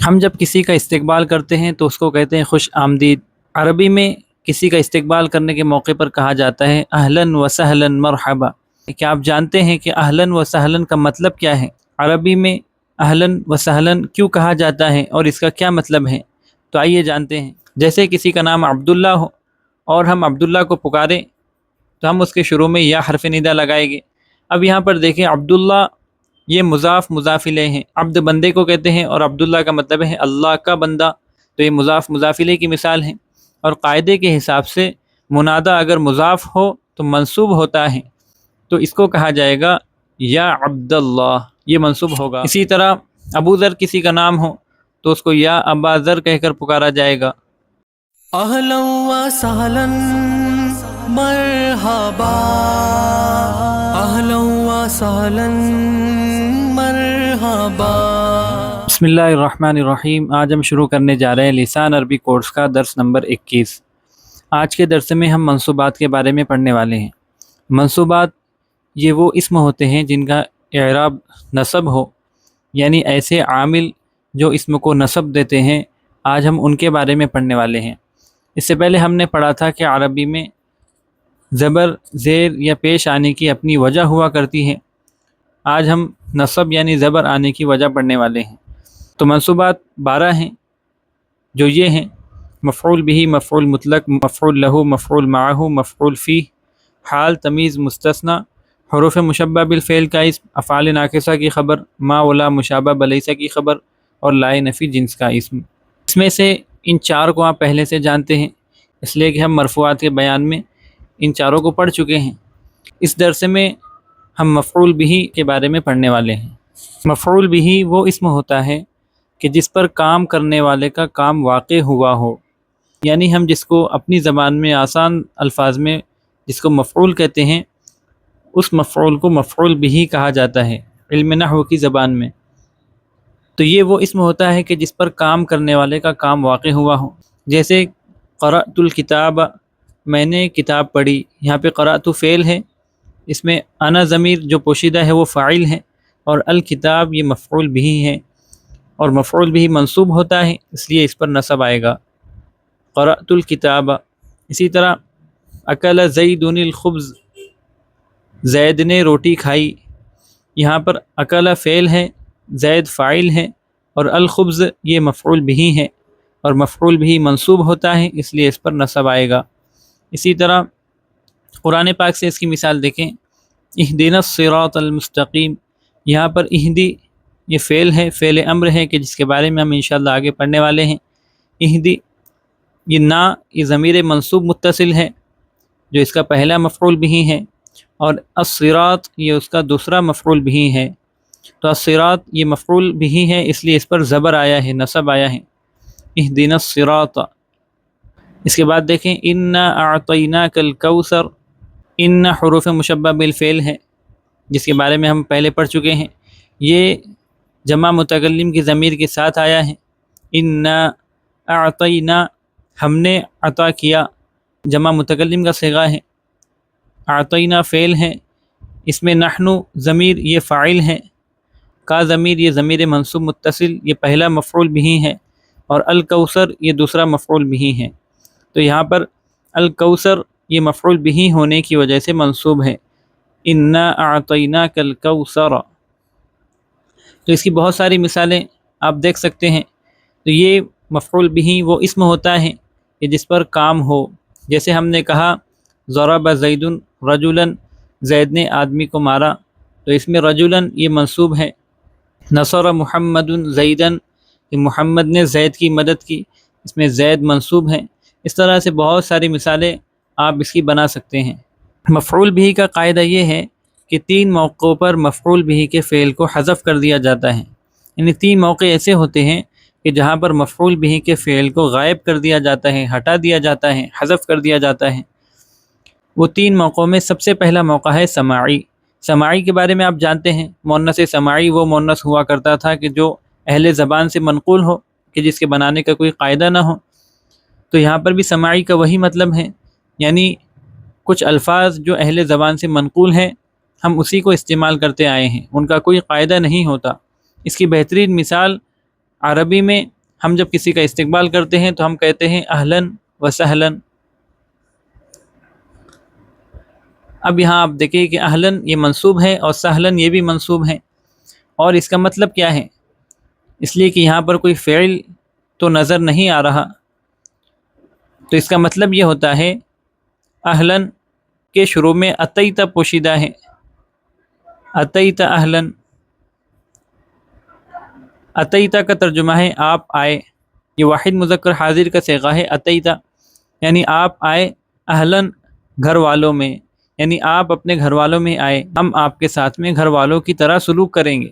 ہم جب کسی کا استقبال کرتے ہیں تو اس کو کہتے ہیں خوش آمدید۔ عربی میں کسی کا استقبال کرنے کے موقع پر کہا جاتا ہے اہلاً و سہلاً مرحبا۔ کیا آپ جانتے ہیں کہ اہلاً و سہلاً کا مطلب کیا ہے؟ عربی میں اہلاً و سہلاً کیوں کہا جاتا ہے اور اس کا کیا مطلب ہے؟ تو آئیے جانتے ہیں۔ جیسے کسی کا نام عبداللہ ہو اور ہم عبداللہ کو پکاریں تو ہم اس کے شروع میں یا حرف ندا لگائیں گے۔ اب یہاں پر دیکھیں عبداللہ یہ مضاف مضاف الیہ ہیں، عبد بندے کو کہتے ہیں اور عبداللہ کا مطلب ہے اللہ کا بندہ، تو یہ مضاف مضاف الیہ کی مثال ہے۔ اور قاعدے کے حساب سے منادہ اگر مضاف ہو تو منصوب ہوتا ہے، تو اس کو کہا جائے گا یا عبداللہ، یہ منصوب ہوگا۔ اسی طرح ابو ذر کسی کا نام ہو تو اس کو یا ابا ذر کہہ کر پکارا جائے گا۔ اہلا و سہلا مرحبا، اہلا و سہلا مرحبا۔ بسم اللہ الرحمن الرحیم۔ آج ہم شروع کرنے جا رہے ہیں لسان عربی کورس کا درس نمبر 21۔ آج کے درس میں ہم منصوبات کے بارے میں پڑھنے والے ہیں۔ منصوبات یہ وہ اسم ہوتے ہیں جن کا اعراب نصب ہو، یعنی ایسے عامل جو اسم کو نصب دیتے ہیں، آج ہم ان کے بارے میں پڑھنے والے ہیں۔ اس سے پہلے ہم نے پڑھا تھا کہ عربی میں زبر، زیر یا پیش آنے کی اپنی وجہ ہوا کرتی ہے۔ آج ہم نصب یعنی زبر آنے کی وجہ پڑھنے والے ہیں۔ تو منصوبات 12 ہیں، جو یہ ہیں: مفعول بھی، مفعول مطلق، مفعول لہ، مفعول معہ، مفعول فیہ، حال، تمیز، مستثنی، حروف مشبہ بالفعل کا اسم، افعال ناقصہ کی خبر، ما ولا مشابہ بلیسہ کی خبر، اور لائے نفی جنس کا اسم۔ اس میں سے ان 4 کو آپ پہلے سے جانتے ہیں، اس لیے کہ ہم مرفوعات کے بیان میں ان 4 کو پڑھ چکے ہیں۔ اس درس میں ہم مفعول بھی کے بارے میں پڑھنے والے ہیں۔ مفعول بھی وہ اسم ہوتا ہے کہ جس پر کام کرنے والے کا کام واقع ہوا ہو، یعنی ہم جس کو اپنی زبان میں آسان الفاظ میں جس کو مفعول کہتے ہیں، اس مفعول کو مفعول بھی کہا جاتا ہے علم نحو کی زبان میں۔ تو یہ وہ اسم ہوتا ہے کہ جس پر کام کرنے والے کا کام واقع ہوا ہو۔ جیسے قرأت الکتاب، میں نے کتاب پڑھی، یہاں پہ قرأت فعل ہے، اس میں انا ضمیر جو پوشیدہ ہے وہ فاعل ہے، اور الکتاب یہ مفعول بھی ہے، اور مفعول بھی منصوب ہوتا ہے، اس لیے اس پر نصب آئے گا قرأت الکتاب۔ اسی طرح اکل زید الخبز، زید نے روٹی کھائی، یہاں پر اکل فعل ہے، زید فاعل ہے، اور الخبز یہ مفعول بھی ہے، اور مفعول بھی منصوب ہوتا ہے، اس لیے اس پر نصب آئے گا۔ اسی طرح قرآن پاک سے اس کی مثال دیکھیں، اہدنا الصراط المستقیم، یہاں پر اہدی یہ فعل ہے، فعل امر ہے کہ جس کے بارے میں ہم انشاءاللہ آگے پڑھنے والے ہیں۔ اہدی یہ نا یہ ضمیر منصوب متصل ہے جو اس کا پہلا مفعول بھی ہے، اور الصراط یہ اس کا دوسرا مفعول بھی ہے۔ تو الصراط یہ مفعول بھی ہے، اس لیے اس پر زبر آیا ہے، نصب آیا ہے، اہدنا الصراط۔ اس کے بعد دیکھیں انا اعطیناک الکوثر، ان حروف مشبہ بالفعل ہے جس کے بارے میں ہم پہلے پڑھ چکے ہیں، یہ جمع متکلم کی ضمیر کے ساتھ آیا ہے۔ انا اعطینا، ہم نے عطا کیا، جمع متکلم کا صیغہ ہے۔ اعطینا فعل ہے، اس میں نحن ضمیر یہ فاعل ہے، کا ضمیر یہ ضمیر منصوب متصل یہ پہلا مفعول بھی ہے، اور الکوثر یہ دوسرا مفعول بھی ہے۔ تو یہاں پر الکوثر یہ مفعول بھی ہونے کی وجہ سے منصوب ہے، انا اعطیناک الکوثر۔ تو اس کی بہت ساری مثالیں آپ دیکھ سکتے ہیں۔ تو یہ مفعول بھی وہ اسم ہوتا ہے کہ جس پر کام ہو، جیسے ہم نے کہا ضرب زید رجلا، زید نے آدمی کو مارا، تو اس میں رجلا یہ منصوب ہے۔ نصر محمد زیدا، کہ محمد نے زید کی مدد کی، اس میں زید منصوب ہے۔ اس طرح سے بہت ساری مثالیں آپ اس کی بنا سکتے ہیں۔ مفعول بھی کا قاعدہ یہ ہے کہ 3 موقعوں پر مفعول بھی کے فعل کو حذف کر دیا جاتا ہے، یعنی 3 موقع ایسے ہوتے ہیں کہ جہاں پر مفعول بھی کے فعل کو غائب کر دیا جاتا ہے، ہٹا دیا جاتا ہے، حذف کر دیا جاتا ہے۔ وہ 3 موقعوں میں سب سے پہلا موقع ہے سماعی۔ سماعی کے بارے میں آپ جانتے ہیں، مؤنث سماعی وہ مؤنث ہوا کرتا تھا کہ جو اہل زبان سے منقول ہو، کہ جس کے بنانے کا کوئی قاعدہ نہ ہو۔ تو یہاں پر بھی سماعی کا وہی مطلب ہے، یعنی کچھ الفاظ جو اہل زبان سے منقول ہیں ہم اسی کو استعمال کرتے آئے ہیں، ان کا کوئی قاعدہ نہیں ہوتا۔ اس کی بہترین مثال عربی میں ہم جب کسی کا استقبال کرتے ہیں تو ہم کہتے ہیں اہلاً و سہلاً۔ اب یہاں آپ دیکھیں کہ اہلاً یہ منصوب ہے اور سہلاً یہ بھی منصوب ہے، اور اس کا مطلب کیا ہے؟ اس لیے کہ یہاں پر کوئی فعل تو نظر نہیں آ رہا، تو اس کا مطلب یہ ہوتا ہے اہلاً کے شروع میں اتیت پوشیدہ ہے، اتیت اہلاً۔ اتیت کا ترجمہ ہے آپ آئے، یہ واحد مذکر حاضر کا صیغہ ہے اتیت، یعنی آپ آئے اہلاً گھر والوں میں، یعنی آپ اپنے گھر والوں میں آئے، ہم آپ کے ساتھ میں گھر والوں کی طرح سلوک کریں گے۔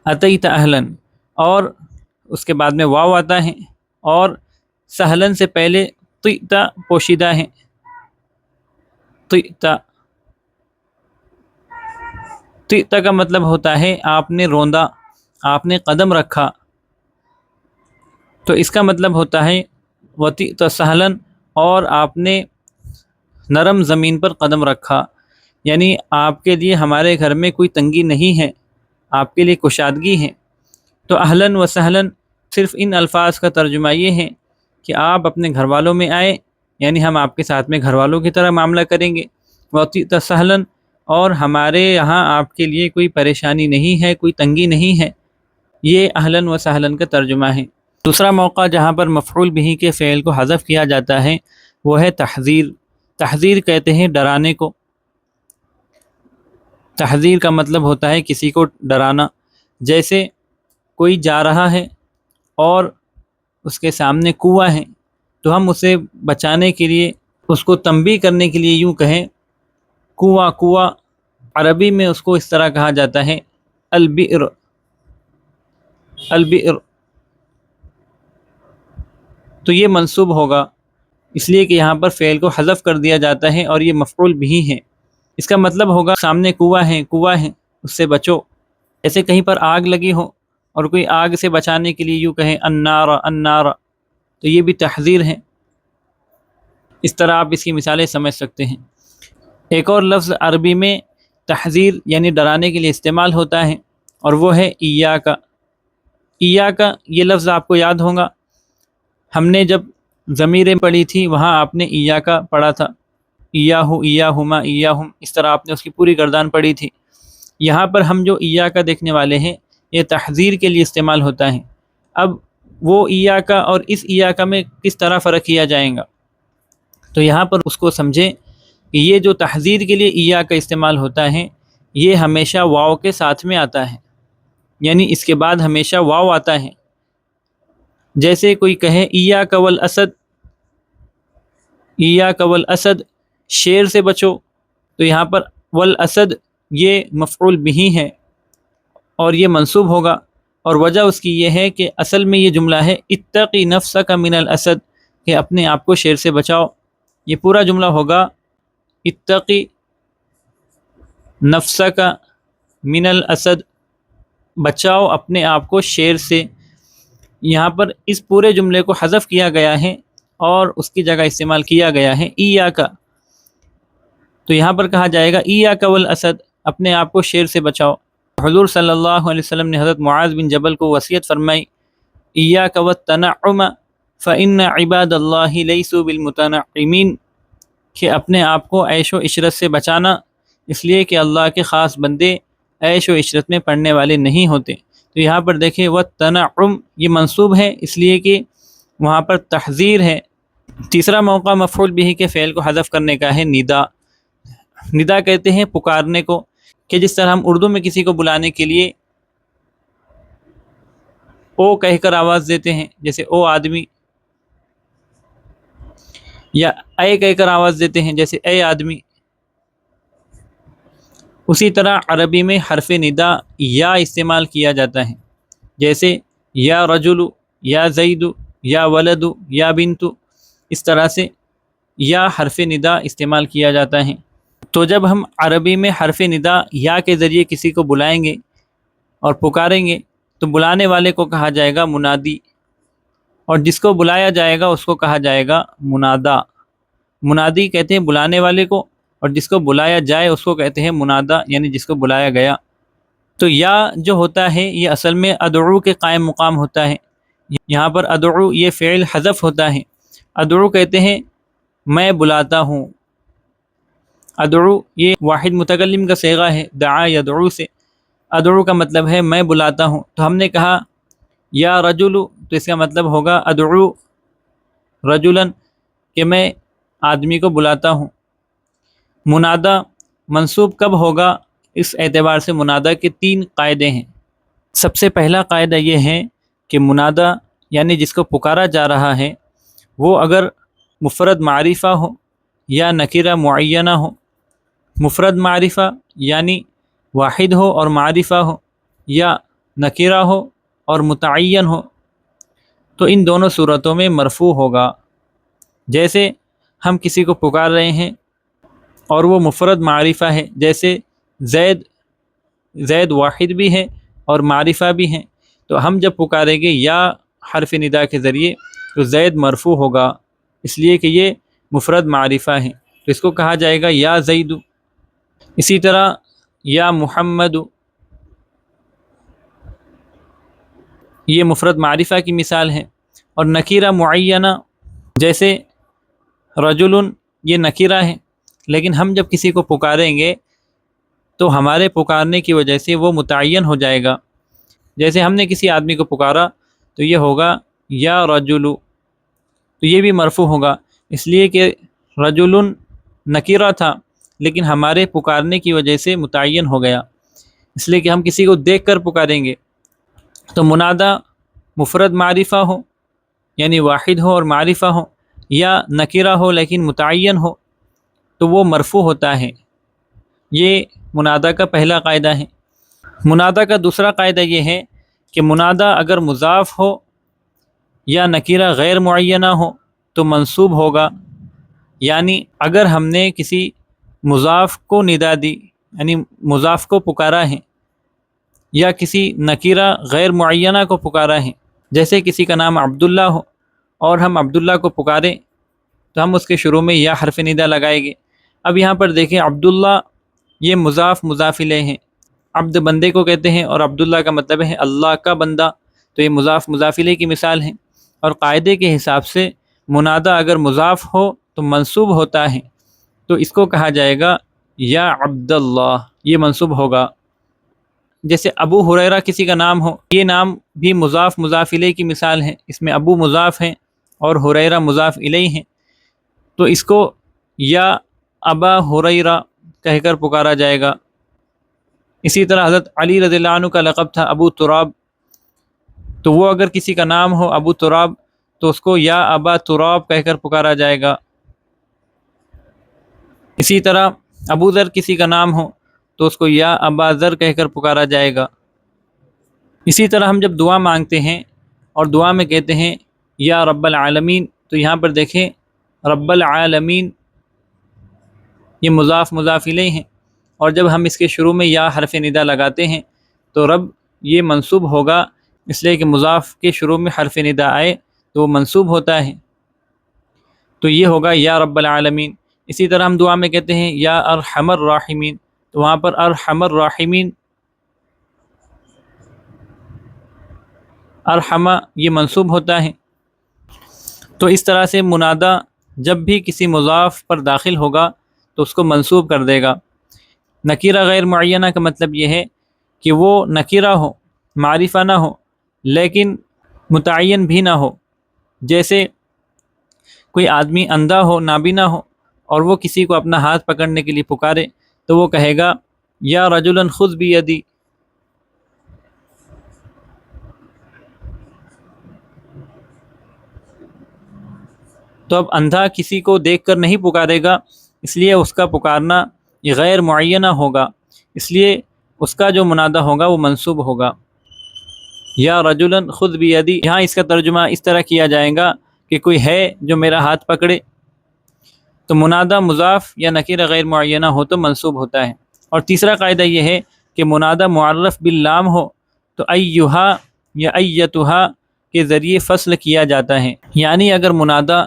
اتیت اہلاً، اور اس کے بعد میں واو آتا ہے، اور سہلاً سے پہلے طئت پوشیدہ ہے، طئت۔ طئت کا مطلب ہوتا ہے آپ نے روندا، آپ نے قدم رکھا، تو اس کا مطلب ہوتا ہے وطئت سہلاً، اور آپ نے نرم زمین پر قدم رکھا، یعنی آپ کے لیے ہمارے گھر میں کوئی تنگی نہیں ہے، آپ کے لیے کشادگی ہے۔ تو اہلاً و سہلاً صرف ان الفاظ کا ترجمہ یہ ہے کہ آپ اپنے گھر والوں میں آئے، یعنی ہم آپ کے ساتھ میں گھر والوں کی طرح معاملہ کریں گے، وطئت سہلاً، اور ہمارے یہاں آپ کے لیے کوئی پریشانی نہیں ہے، کوئی تنگی نہیں ہے۔ یہ اہلاً و سہلاً کا ترجمہ ہے۔ دوسرا موقع جہاں پر مفعول بہ کے فعل کو حذف کیا جاتا ہے وہ ہے تحذیر۔ تحذیر کہتے ہیں ڈرانے کو۔ تحذیر کا مطلب ہوتا ہے کسی کو ڈرانا، جیسے کوئی جا رہا ہے اور اس کے سامنے کنواں ہے، تو ہم اسے بچانے کے لیے، اس کو تنبیہ کرنے کے لیے یوں کہیں کنواں کنواں، عربی میں اس کو اس طرح کہا جاتا ہے البئر، البئر۔ تو یہ منصوب ہوگا اس لیے کہ یہاں پر فعل کو حذف کر دیا جاتا ہے اور یہ مفعول بھی ہے۔ اس کا مطلب ہوگا سامنے کنواں ہے، کنواں ہے، اس سے بچو۔ ایسے کہیں پر آگ لگی ہو اور کوئی آگ سے بچانے کے لیے یوں کہیں النار النار، تو یہ بھی تحذیر ہے۔ اس طرح آپ اس کی مثالیں سمجھ سکتے ہیں۔ ایک اور لفظ عربی میں تحذیر یعنی ڈرانے کے لیے استعمال ہوتا ہے، اور وہ ہے ایاک۔ ایاک یہ لفظ آپ کو یاد ہوگا، ہم نے جب ضمیریں پڑھی تھی وہاں آپ نے ایاک پڑھا تھا، ایاہو ایاہما ایاہم، اس طرح آپ نے اس کی پوری گردان پڑھی تھی۔ یہاں پر ہم جو ایاک دیکھنے والے ہیں یہ تحذیر کے لیے استعمال ہوتا ہے۔ اب وہ ایاک اور اس ایاک میں کس طرح فرق کیا جائے گا، تو یہاں پر اس کو سمجھیں کہ یہ جو تحذیر کے لیے ایاک استعمال ہوتا ہے یہ ہمیشہ واو کے ساتھ میں آتا ہے، یعنی اس کے بعد ہمیشہ واو آتا ہے۔ جیسے کوئی کہے ایاک والاسد، ایاک والاسد، شیر سے بچو، تو یہاں پر والاسد یہ مفعول بہ ہے اور یہ منصوب ہوگا، اور وجہ اس کی یہ ہے کہ اصل میں یہ جملہ ہے اتقی نفسک من الاسد، کہ اپنے آپ کو شیر سے بچاؤ۔ یہ پورا جملہ ہوگا اتقی نفسک من الاسد، بچاؤ اپنے آپ کو شیر سے۔ یہاں پر اس پورے جملے کو حذف کیا گیا ہے اور اس کی جگہ استعمال کیا گیا ہے ایاک، تو یہاں پر کہا جائے گا ایاک والاسد، اپنے آپ کو شیر سے بچاؤ۔ حضور صلی اللہ علیہ وسلم نے حضرت معاذ بن جبل کو وصیت فرمائی ایاک والتنعم فإن عباد اللہ لیسوا بالمتنعمین، کہ اپنے آپ کو عیش و عشرت سے بچانا، اس لیے کہ اللہ کے خاص بندے عیش و عشرت میں پڑنے والے نہیں ہوتے۔ تو یہاں پر دیکھیں والتنعم یہ منصوب ہے اس لیے کہ وہاں پر تحذیر ہے۔ تیسرا موقع مفعول بہ کے فعل کو حذف کرنے کا ہے ندا۔ ندا کہتے ہیں پکارنے کو، کہ جس طرح ہم اردو میں کسی کو بلانے کے لیے او کہہ کر آواز دیتے ہیں، جیسے او آدمی، یا اے کہہ کر آواز دیتے ہیں جیسے اے آدمی۔ اسی طرح عربی میں حرف ندا یا استعمال کیا جاتا ہے، جیسے یا رجل، یا زید، یا ولد، یا بنت، اس طرح سے یا حرف ندا استعمال کیا جاتا ہے۔ تو جب ہم عربی میں حرف ندا یا کے ذریعے کسی کو بلائیں گے اور پکاریں گے تو بلانے والے کو کہا جائے گا منادی، اور جس کو بلایا جائے گا اس کو کہا جائے گا منادا۔ منادی کہتے ہیں بلانے والے کو، اور جس کو بلایا جائے اس کو کہتے ہیں منادا، یعنی جس کو بلایا گیا۔ تو یا جو ہوتا ہے یہ اصل میں ادعو کے قائم مقام ہوتا ہے، یہاں پر ادعو یہ فعل حذف ہوتا ہے. ادعو کہتے ہیں میں بلاتا ہوں. ادعو یہ واحد متکلم کا صیغہ ہے دعا یدعو سے. ادعو کا مطلب ہے میں بلاتا ہوں. تو ہم نے کہا یا رجل تو اس کا مطلب ہوگا ادعو رجلاً کہ میں آدمی کو بلاتا ہوں. منادا منصوب کب ہوگا؟ اس اعتبار سے منادا کے 3 قاعدے ہیں. سب سے پہلا قاعدہ یہ ہے کہ منادا یعنی جس کو پکارا جا رہا ہے وہ اگر مفرد معرفہ ہو یا نکرہ معینہ ہو. مفرد معرفہ یعنی واحد ہو اور معرفہ ہو، یا نکرہ ہو اور متعین ہو، تو ان دونوں صورتوں میں مرفوع ہوگا. جیسے ہم کسی کو پکار رہے ہیں اور وہ مفرد معرفہ ہے، جیسے زید واحد بھی ہے اور معرفہ بھی ہیں، تو ہم جب پکاریں گے یا حرف ندا کے ذریعے تو زید مرفوع ہوگا، اس لیے کہ یہ مفرد معرفہ ہیں، تو اس کو کہا جائے گا یا زید. اسی طرح یا محمد یہ مفرد معرفہ کی مثال ہے. اور نکیرہ معینہ جیسے رجل یہ نکیرہ ہے، لیکن ہم جب کسی کو پکاریں گے تو ہمارے پکارنے کی وجہ سے وہ متعین ہو جائے گا. جیسے ہم نے کسی آدمی کو پکارا تو یہ ہوگا یا رجل، تو یہ بھی مرفوع ہوگا اس لیے کہ رجل نکیرہ تھا لیکن ہمارے پکارنے کی وجہ سے متعین ہو گیا، اس لیے کہ ہم کسی کو دیکھ کر پکاریں گے. تو منادا مفرد معرفہ ہو یعنی واحد ہو اور معرفہ ہو، یا نکرہ ہو لیکن متعین ہو، تو وہ مرفوع ہوتا ہے. یہ منادا کا پہلا قاعدہ ہے. منادا کا دوسرا قاعدہ یہ ہے کہ منادا اگر مضاف ہو یا نکرہ غیر معینہ ہو تو منصوب ہوگا. یعنی اگر ہم نے کسی مضاف کو ندا دی یعنی مضاف کو پکارا ہے، یا کسی نکرہ غیر معینہ کو پکارا ہے، جیسے کسی کا نام عبداللہ ہو اور ہم عبداللہ کو پکاریں تو ہم اس کے شروع میں یا حرف ندا لگائیں گے. اب یہاں پر دیکھیں عبداللہ یہ مضاف مضاف الیہ ہیں. عبد بندے کو کہتے ہیں اور عبداللہ کا مطلب ہے اللہ کا بندہ، تو یہ مضاف مضاف الیہ کی مثال ہے. اور قاعدے کے حساب سے منادا اگر مضاف ہو تو منصوب ہوتا ہے، تو اس کو کہا جائے گا یا عبداللہ، یہ منصوب ہوگا. جیسے ابو ہریرہ کسی کا نام ہو، یہ نام بھی مضاف مضاف الیہ کی مثال ہے. اس میں ابو مضاف ہیں اور ہریرہ مضاف الیہ ہیں، تو اس کو یا ابا ہریرہ کہہ کر پکارا جائے گا. اسی طرح حضرت علی رضی اللہ عنہ کا لقب تھا ابو تراب، تو وہ اگر کسی کا نام ہو ابو تراب تو اس کو یا ابا تراب کہہ کر پکارا جائے گا. اسی طرح ابو ذر کسی کا نام ہو تو اس کو یا ابا ذر کہہ کر پکارا جائے گا. اسی طرح ہم جب دعا مانگتے ہیں اور دعا میں کہتے ہیں یا رب العالمین، تو یہاں پر دیکھیں رب العالمین یہ مضاف مضاف الیہ ہیں، اور جب ہم اس کے شروع میں یا حرف ندا لگاتے ہیں تو رب یہ منصوب ہوگا، اس لیے کہ مضاف کے شروع میں حرف ندا آئے تو وہ منصوب ہوتا ہے، تو یہ ہوگا یا رب العالمین. اسی طرح ہم دعا میں کہتے ہیں یا ارحم الراحمین، تو وہاں پر ارحم الراحمین ارحمہ یہ منصوب ہوتا ہے. تو اس طرح سے منادا جب بھی کسی مضاف پر داخل ہوگا تو اس کو منصوب کر دے گا. نکیرہ غیر معینہ کا مطلب یہ ہے کہ وہ نکیرہ ہو، معرفہ نہ ہو لیکن متعین بھی نہ ہو. جیسے کوئی آدمی اندھا ہو، نابینا ہو، اور وہ کسی کو اپنا ہاتھ پکڑنے کے لیے پکارے تو وہ کہے گا یا رجلا خذ بیدی. تو اب اندھا کسی کو دیکھ کر نہیں پکارے گا، اس لیے اس کا پکارنا یہ غیر معینہ ہوگا، اس لیے اس کا جو منادہ ہوگا وہ منصوب ہوگا یا رجلا خذ بیدی. یہاں اس کا ترجمہ اس طرح کیا جائے گا کہ کوئی ہے جو میرا ہاتھ پکڑے. تو منادہ مضاف یا نکرہ غیر معینہ ہو تو منصوب ہوتا ہے. اور تیسرا قاعدہ یہ ہے کہ منادہ معرف باللام ہو تو ایہا یا ایتہا کے ذریعے فصل کیا جاتا ہے. یعنی اگر منادہ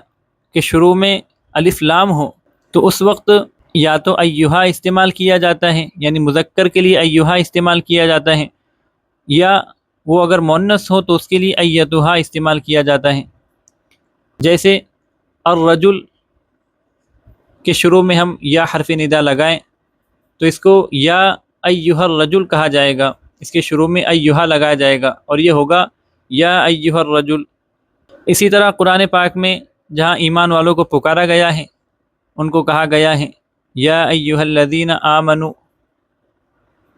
کے شروع میں الف لام ہو تو اس وقت یا تو ایہا استعمال کیا جاتا ہے، یعنی مذکر کے لیے ایہا استعمال کیا جاتا ہے، یا وہ اگر مؤنث ہو تو اس کے لیے ایتھا استعمال کیا جاتا ہے. جیسے الرجل کے شروع میں ہم یا حرف ندا لگائیں تو اس کو یا ایھا الرجل کہا جائے گا، اس کے شروع میں ایھا لگایا جائے گا اور یہ ہوگا یا ایھا الرجل. اسی طرح قرآن پاک میں جہاں ایمان والوں کو پکارا گیا ہے، ان کو کہا گیا ہے یا ایھا الذین آمنوا،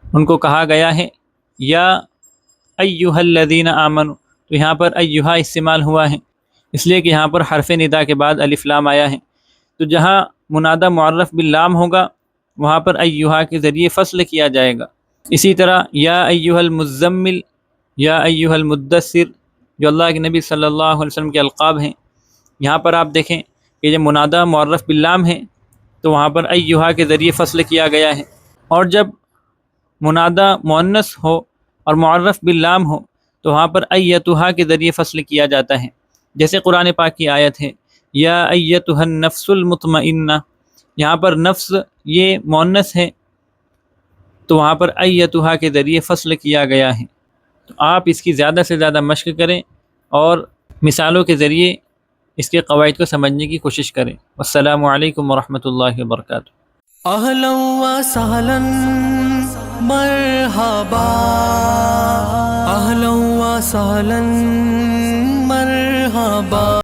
ان کو کہا گیا ہے یا ایھا الذین آمنوا، تو یہاں پر ایھا استعمال ہوا ہے اس لیے کہ یہاں پر حرف ندا کے بعد الف لام آیا ہے. تو جہاں منادہ معرف باللام ہوگا وہاں پر ایھا کے ذریعے فصل کیا جائے گا. اسی طرح یا ایھا المزمل، یا ایھا المدثر، جو اللہ کے نبی صلی اللہ علیہ وسلم کے القاب ہیں، یہاں پر آپ دیکھیں کہ جب منادہ معرف باللام ہے تو وہاں پر ایھا کے ذریعے فصل کیا گیا ہے، اور جب منادہ مؤنث ہو اور معرف باللام ہو تو وہاں پر ایتھا کے ذریعے فصل کیا جاتا ہے. جیسے قرآن پاک کی آیت ہے یا ایتھا النفس المطمئنہ، یہاں پر نفس یہ مؤنث ہے تو وہاں پر ایتھا کے ذریعے فصل کیا گیا ہے. تو آپ اس کی زیادہ سے زیادہ مشق کریں اور مثالوں کے ذریعے اس کے قواعد کو سمجھنے کی کوشش کریں. السلام علیکم ورحمۃ اللہ وبرکاتہ. اہلا و سہلا مرحبا، اہلا و سہلا مرحبا.